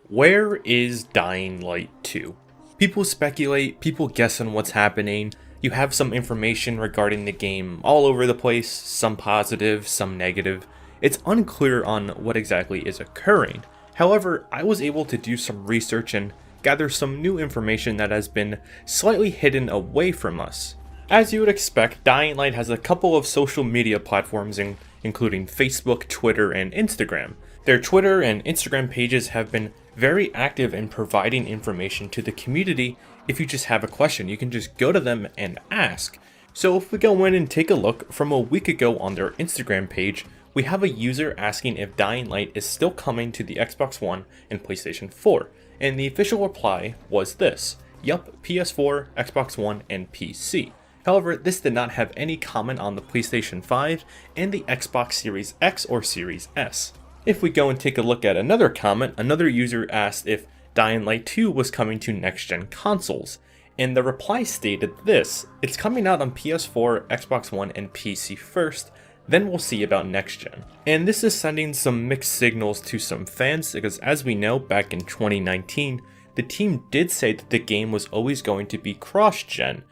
Where is Dying Light 2? People speculate, people guess on what's happening. You have some information regarding the game all over the place, some positive, some negative. It's unclear on what exactly is occurring. However, I was able to do some research and gather some new information that has been slightly hidden away from us. As you would expect, Dying Light has a couple of social media platforms including Facebook, Twitter, and Instagram. Their Twitter and Instagram pages have been very active in providing information to the community. If you just have a question, you can just go to them and ask. So if we go in and take a look, from a week ago on their Instagram page, we have a user asking if Dying Light is still coming to the Xbox One and PlayStation 4. And the official reply was this: yup, PS4, Xbox One, and PC. However, this did not have any comment on the PlayStation 5 and the Xbox Series X or Series S. If we go and take a look at another comment, another user asked if Dying Light 2 was coming to next-gen consoles, and the reply stated this: it's coming out on PS4, Xbox One, and PC first, then we'll see about next-gen. And this is sending some mixed signals to some fans, because as we know, back in 2019, the team did say that the game was always going to be cross-gen.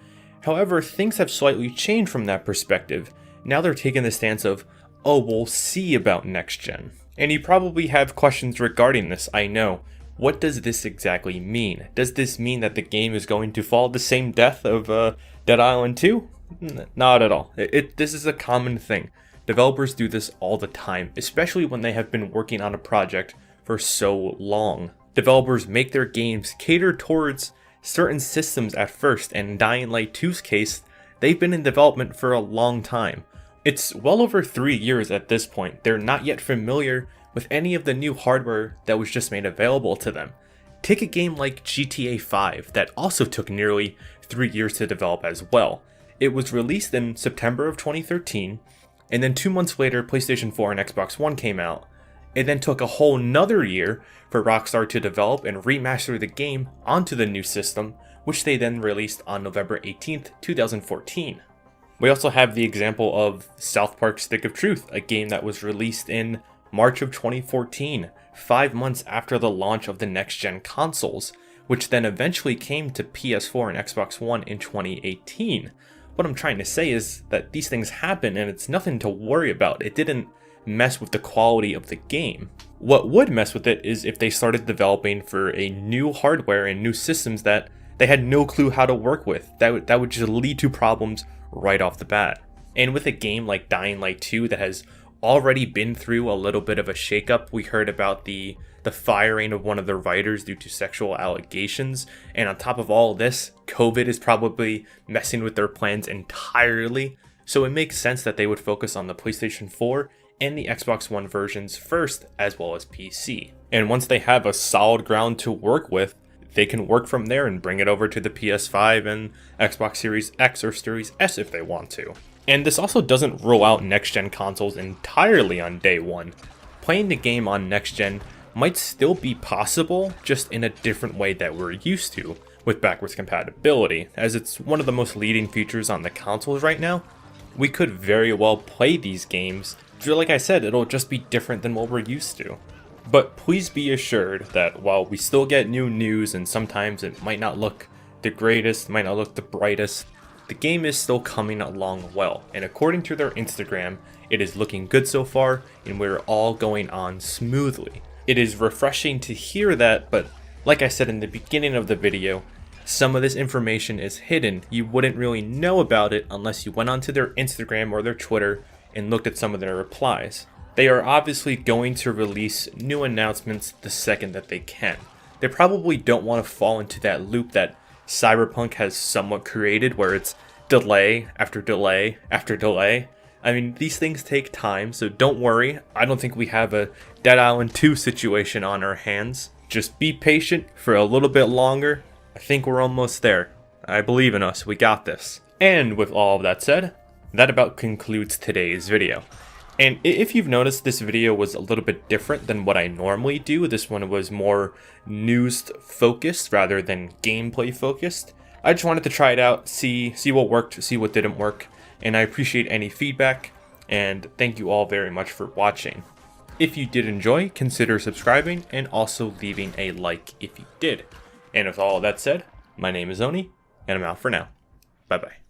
However, things have slightly changed from that perspective. Now they're taking the stance of, oh, we'll see about next-gen. And you probably have questions regarding this, I know. What does this exactly mean? Does this mean that the game is going to fall the same death of Dead Island 2? Not at all. This is a common thing. Developers do this all the time, especially when they have been working on a project for so long. Developers make their games cater towards certain systems at first, and in Dying Light 2's case, they've been in development for a long time. It's well over 3 years at this point. They're not yet familiar with any of the new hardware that was just made available to them. Take a game like GTA 5 that also took nearly 3 years to develop as well. It was released in September of 2013, and then 2 months later PlayStation 4 and Xbox One came out. It then took a whole nother year for Rockstar to develop and remaster the game onto the new system, which they then released on November 18th, 2014. We also have the example of South Park Stick of Truth, a game that was released in March of 2014, 5 months after the launch of the next-gen consoles, which then eventually came to PS4 and Xbox One in 2018. What I'm trying to say is that these things happen and it's nothing to worry about. It didn't mess with the quality of the game. What would mess with it is if they started developing for a new hardware and new systems that they had no clue how to work with. That would just lead to problems right off the bat. And with a game like Dying Light 2 that has already been through a little bit of a shakeup, we heard about the firing of one of the writers due to sexual allegations, and on top of all this, COVID is probably messing with their plans entirely, so it makes sense that they would focus on the PlayStation 4 and the Xbox One versions first, as well as PC. And once they have a solid ground to work with, they can work from there and bring it over to the PS5 and Xbox Series X or Series S if they want to. And this also doesn't rule out next-gen consoles entirely on day one. Playing the game on next-gen might still be possible, just in a different way that we're used to, with backwards compatibility, as it's one of the most leading features on the consoles right now. We could very well play these games, like I said, it'll just be different than what we're used to. But please be assured that while we still get new news and sometimes it might not look the greatest, might not look the brightest, the game is still coming along well. And according to their Instagram, it is looking good so far and we're all going on smoothly. It is refreshing to hear that, but like I said in the beginning of the video, some of this information is hidden. You wouldn't really know about it unless you went onto their Instagram or their Twitter and looked at some of their replies. They are obviously going to release new announcements the second that they can. They probably don't want to fall into that loop that Cyberpunk has somewhat created, where it's delay after delay after delay. I mean, these things take time, so don't worry. I don't think we have a Dead Island 2 situation on our hands. Just be patient for a little bit longer. I think we're almost there. I believe in us, we got this. And with all of that said, that about concludes today's video. And if you've noticed, this video was a little bit different than what I normally do. This one was more news focused rather than gameplay focused. I just wanted to try it out, see what worked, see what didn't work, and I appreciate any feedback, and thank you all very much for watching. If you did enjoy, consider subscribing and also leaving a like if you did. And with all that said, my name is Oni, and I'm out for now. Bye bye.